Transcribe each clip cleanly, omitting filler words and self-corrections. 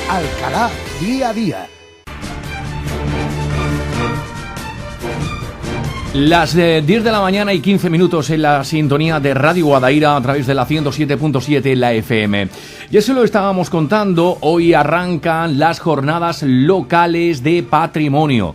Alcalá Día a Día. Las 10 de la mañana y 15 minutos en la sintonía de Radio Guadaira a través de la 107.7 en la FM. Ya se lo estábamos contando, hoy arrancan las jornadas locales de patrimonio.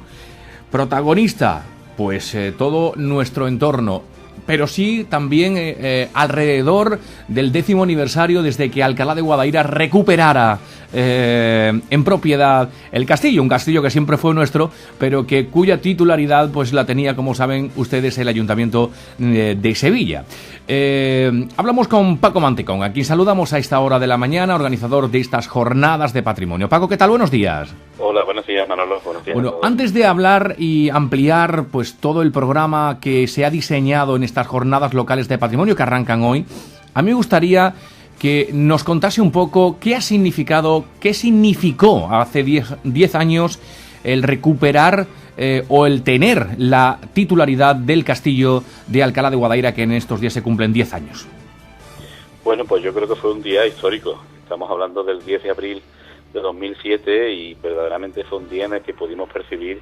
Protagonista, pues todo nuestro entorno, pero sí también alrededor del 10º aniversario desde que Alcalá de Guadaira recuperara en propiedad el castillo, un castillo que siempre fue nuestro, pero que cuya titularidad pues la tenía, como saben ustedes, el Ayuntamiento de Sevilla. Hablamos con Paco Mantecón, a quien saludamos a esta hora de la mañana, organizador de estas jornadas de patrimonio. Paco, ¿qué tal? Buenos días. Hola, buenos días, Manolo. Buenos días. Bueno, antes de hablar y ampliar pues todo el programa que se ha diseñado en estas jornadas locales de patrimonio que arrancan hoy, a mí me gustaría que nos contase un poco qué significó hace 10 años el recuperar o el tener la titularidad del castillo de Alcalá de Guadaira, que en estos días se cumplen 10 años. Bueno, pues yo creo que fue un día histórico. Estamos hablando del 10 de abril de 2007 y verdaderamente fue un día en el que pudimos percibir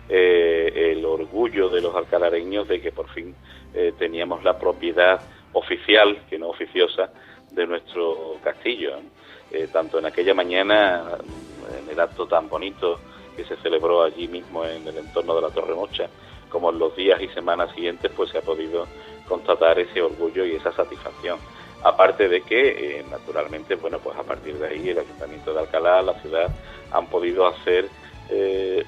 el orgullo de los alcalareños de que por fin teníamos la propiedad oficial, que no oficiosa, de nuestro castillo. Tanto en aquella mañana, en el acto tan bonito que se celebró allí mismo en el entorno de la Torre Mocha, como en los días y semanas siguientes, pues se ha podido constatar ese orgullo y esa satisfacción. Aparte de que, naturalmente, bueno, pues a partir de ahí el Ayuntamiento de Alcalá, la ciudad, han podido hacer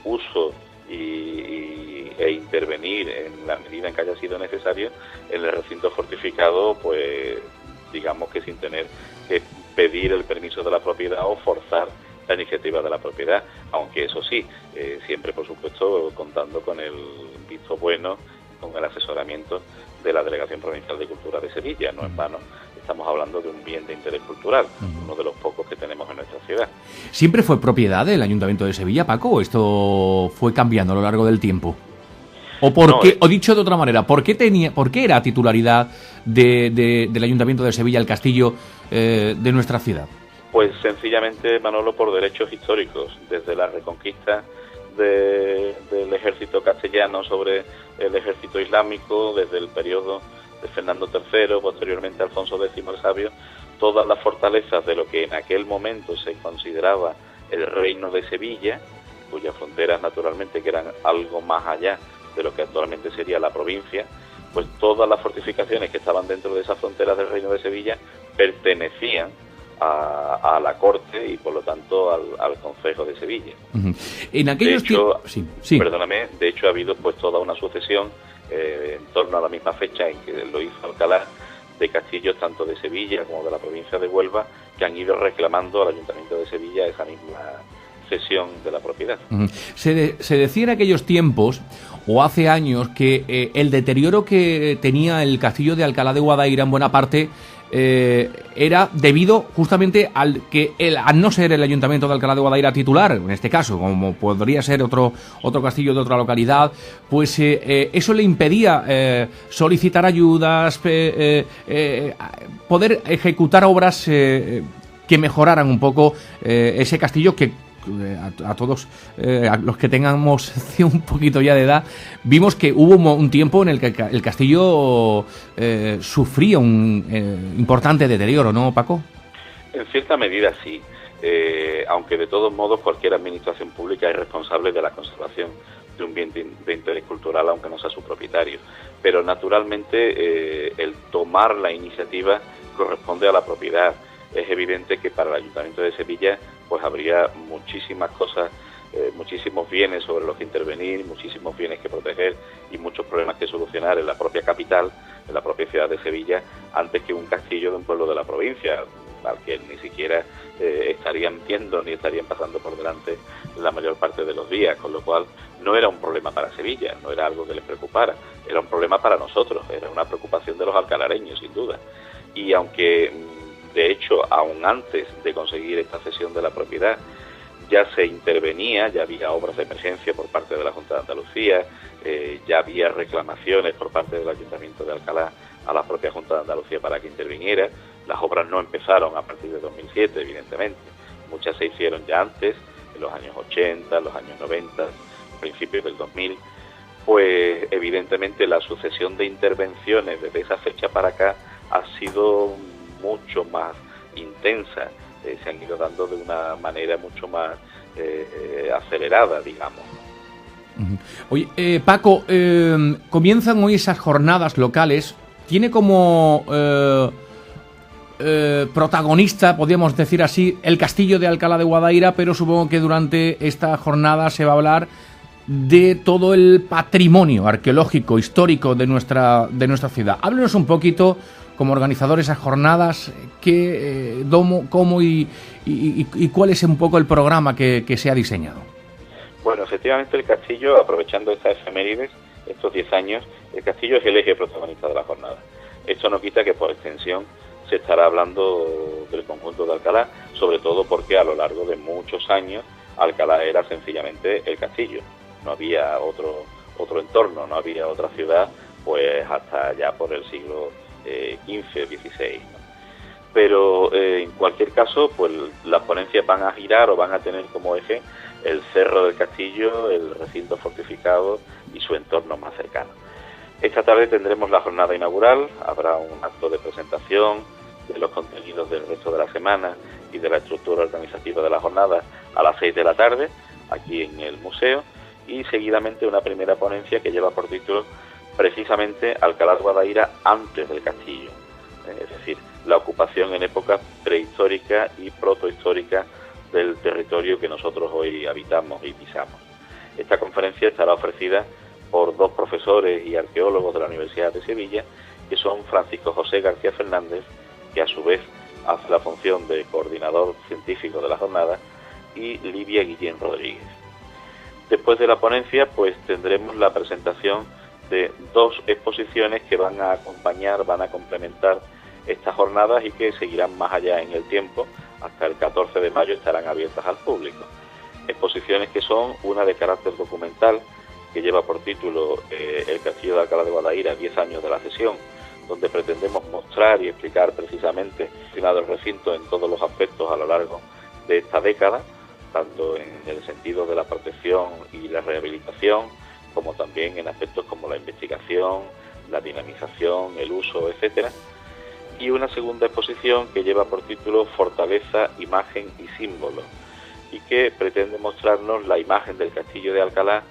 uso e intervenir en la medida en que haya sido necesario en el recinto fortificado, pues digamos que sin tener que pedir el permiso de la propiedad o forzar la iniciativa de la propiedad, aunque eso sí, siempre por supuesto contando con el visto bueno, con el asesoramiento de la Delegación Provincial de Cultura de Sevilla. No en vano estamos hablando de un bien de interés cultural, uno de los pocos que tenemos en nuestra ciudad. ¿Siempre fue propiedad del Ayuntamiento de Sevilla, Paco, o esto fue cambiando a lo largo del tiempo? ¿O por qué, o dicho de otra manera, por qué era titularidad del Ayuntamiento de Sevilla el castillo de nuestra ciudad? Pues sencillamente, Manolo, por derechos históricos, desde la reconquista del ejército castellano sobre el ejército islámico, desde el periodo de Fernando III, posteriormente Alfonso X el Sabio, todas las fortalezas de lo que en aquel momento se consideraba el Reino de Sevilla, cuyas fronteras naturalmente que eran algo más allá de lo que actualmente sería la provincia, pues todas las fortificaciones que estaban dentro de esas fronteras del Reino de Sevilla pertenecían a la corte y por lo tanto al concejo de Sevilla. En aquellos tiempos, perdóname, de hecho ha habido pues toda una sucesión en torno a la misma fecha en que lo hizo Alcalá, de castillos tanto de Sevilla como de la provincia de Huelva, que han ido reclamando al Ayuntamiento de Sevilla esa misma cesión de la propiedad. Se decía en aquellos tiempos, o hace años, que el deterioro que tenía el castillo de Alcalá de Guadaira en buena parte era debido justamente al no ser el Ayuntamiento de Alcalá de Guadaira titular, en este caso, como podría ser otro castillo de otra localidad, pues eso le impedía solicitar ayudas, poder ejecutar obras que mejoraran un poco ese castillo que a todos a los que tengamos un poquito ya de edad, vimos que hubo un tiempo en el que el castillo sufría un importante deterioro, ¿no, Paco? En cierta medida sí, aunque de todos modos cualquier administración pública es responsable de la conservación de un bien de interés cultural, aunque no sea su propietario, pero naturalmente el tomar la iniciativa corresponde a la propiedad. Es evidente que para el Ayuntamiento de Sevilla pues habría muchísimas cosas, muchísimos bienes sobre los que intervenir, muchísimos bienes que proteger y muchos problemas que solucionar en la propia capital, en la propia ciudad de Sevilla, antes que un castillo de un pueblo de la provincia, al que ni siquiera estarían viendo ni estarían pasando por delante la mayor parte de los días, con lo cual no era un problema para Sevilla, no era algo que les preocupara, era un problema para nosotros, era una preocupación de los alcalareños, sin duda. Y aunque de hecho, aún antes de conseguir esta cesión de la propiedad, ya se intervenía, ya había obras de emergencia por parte de la Junta de Andalucía, ya había reclamaciones por parte del Ayuntamiento de Alcalá a la propia Junta de Andalucía para que interviniera. Las obras no empezaron a partir de 2007, evidentemente, muchas se hicieron ya antes, en los años 80, los años 90, principios del 2000, pues evidentemente la sucesión de intervenciones desde esa fecha para acá ha sido mucho más intensa, se han ido dando de una manera mucho más acelerada, digamos. Oye, Paco, comienzan hoy esas jornadas locales, tiene como protagonista, podríamos decir así, el castillo de Alcalá de Guadaira, pero supongo que durante esta jornada se va a hablar de todo el patrimonio arqueológico, histórico de nuestra ciudad. Háblenos un poquito, como organizador de esas jornadas, cómo y cuál es un poco el programa que se ha diseñado. Bueno, efectivamente el castillo, aprovechando estas efemérides, estos 10 años, el castillo es el eje protagonista de la jornada. Esto no quita que por extensión se estará hablando del conjunto de Alcalá, sobre todo porque a lo largo de muchos años Alcalá era sencillamente el castillo. No había otro entorno, no había otra ciudad, pues hasta ya por el siglo XV, XVI, ¿no? Pero en cualquier caso, pues las ponencias van a girar o van a tener como eje el cerro del castillo, el recinto fortificado y su entorno más cercano. Esta tarde tendremos la jornada inaugural, habrá un acto de presentación de los contenidos del resto de la semana y de la estructura organizativa de la jornada a las 6 de la tarde, aquí en el museo, y seguidamente una primera ponencia que lleva por título precisamente Alcalá de Guadaira antes del castillo, es decir, la ocupación en época prehistórica y protohistórica del territorio que nosotros hoy habitamos y pisamos. Esta conferencia estará ofrecida por dos profesores y arqueólogos de la Universidad de Sevilla, que son Francisco José García Fernández, que a su vez hace la función de coordinador científico de la jornada, y Livia Guillén Rodríguez. Después de la ponencia, pues tendremos la presentación de dos exposiciones que van a acompañar, van a complementar estas jornadas y que seguirán más allá en el tiempo. Hasta el 14 de mayo estarán abiertas al público. Exposiciones que son una de carácter documental, que lleva por título El Castillo de Alcalá de Guadaira, 10 años de la cesión, donde pretendemos mostrar y explicar precisamente el recinto en todos los aspectos a lo largo de esta década, tanto en el sentido de la protección y la rehabilitación, como también en aspectos como la investigación, la dinamización, el uso, etcétera. Y una segunda exposición que lleva por título Fortaleza, Imagen y Símbolo, y que pretende mostrarnos la imagen del Castillo de Alcalá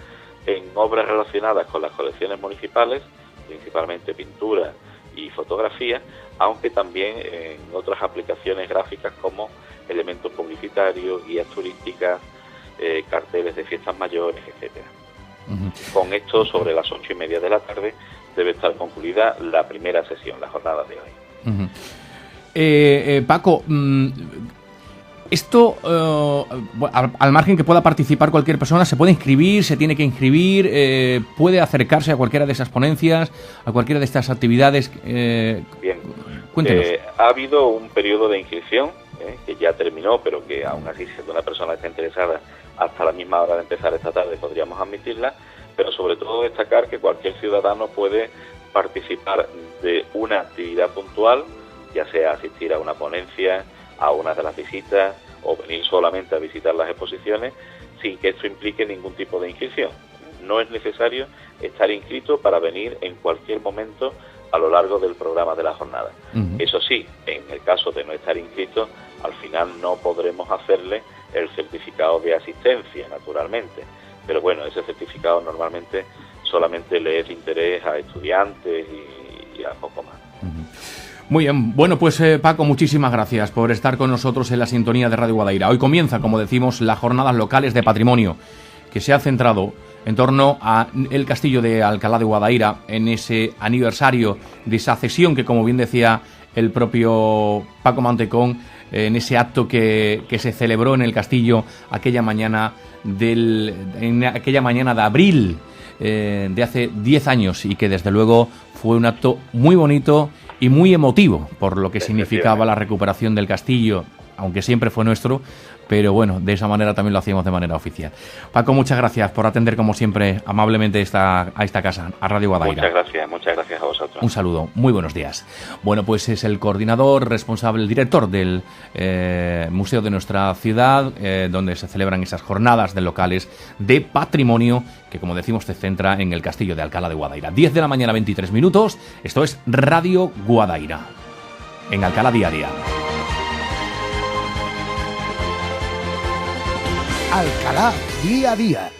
en obras relacionadas con las colecciones municipales, principalmente pintura y fotografía, aunque también en otras aplicaciones gráficas como elementos publicitarios, guías turísticas, carteles de fiestas mayores, etcétera. Con esto, sobre las 8:30 de la tarde, debe estar concluida la primera sesión, la jornada de hoy. Paco, esto, al margen que pueda participar cualquier persona, ¿se puede inscribir? ¿Se tiene que inscribir? ¿Puede acercarse a cualquiera de esas ponencias, a cualquiera de estas actividades? Bien, cuéntenos. Ha habido un periodo de inscripción que ya terminó, pero que aún así, siendo una persona que está interesada, hasta la misma hora de empezar esta tarde podríamos admitirla, pero sobre todo destacar que cualquier ciudadano puede participar de una actividad puntual, ya sea asistir a una ponencia, a una de las visitas o venir solamente a visitar las exposiciones, sin que esto implique ningún tipo de inscripción. No es necesario estar inscrito para venir en cualquier momento a lo largo del programa de la jornada. Eso sí, en el caso de no estar inscrito, al final no podremos hacerle el certificado de asistencia, naturalmente. Pero bueno, ese certificado normalmente solamente le es de interés a estudiantes y a poco más. Muy bien, bueno pues Paco, muchísimas gracias por estar con nosotros en la sintonía de Radio Guadaira. Hoy comienza, como decimos, las jornadas locales de patrimonio, que se ha centrado en torno a el castillo de Alcalá de Guadaira, en ese aniversario de esa cesión que, como bien decía el propio Paco Mantecón, en ese acto que se celebró en el castillo aquella mañana de abril de hace 10 años, y que desde luego fue un acto muy bonito y muy emotivo por lo que significaba la recuperación del castillo, aunque siempre fue nuestro, pero bueno, de esa manera también lo hacíamos de manera oficial. Paco, muchas gracias por atender como siempre amablemente a esta casa, a Radio Guadaira. Muchas gracias a vosotros. Un saludo, muy buenos días. Bueno, pues es el coordinador, responsable, el director del museo de nuestra ciudad, donde se celebran esas jornadas de locales de patrimonio, que como decimos se centra en el castillo de Alcalá de Guadaira. 10 de la mañana, 23 minutos, esto es Radio Guadaira, en Alcalá Diaria. Alcalá Día a Día.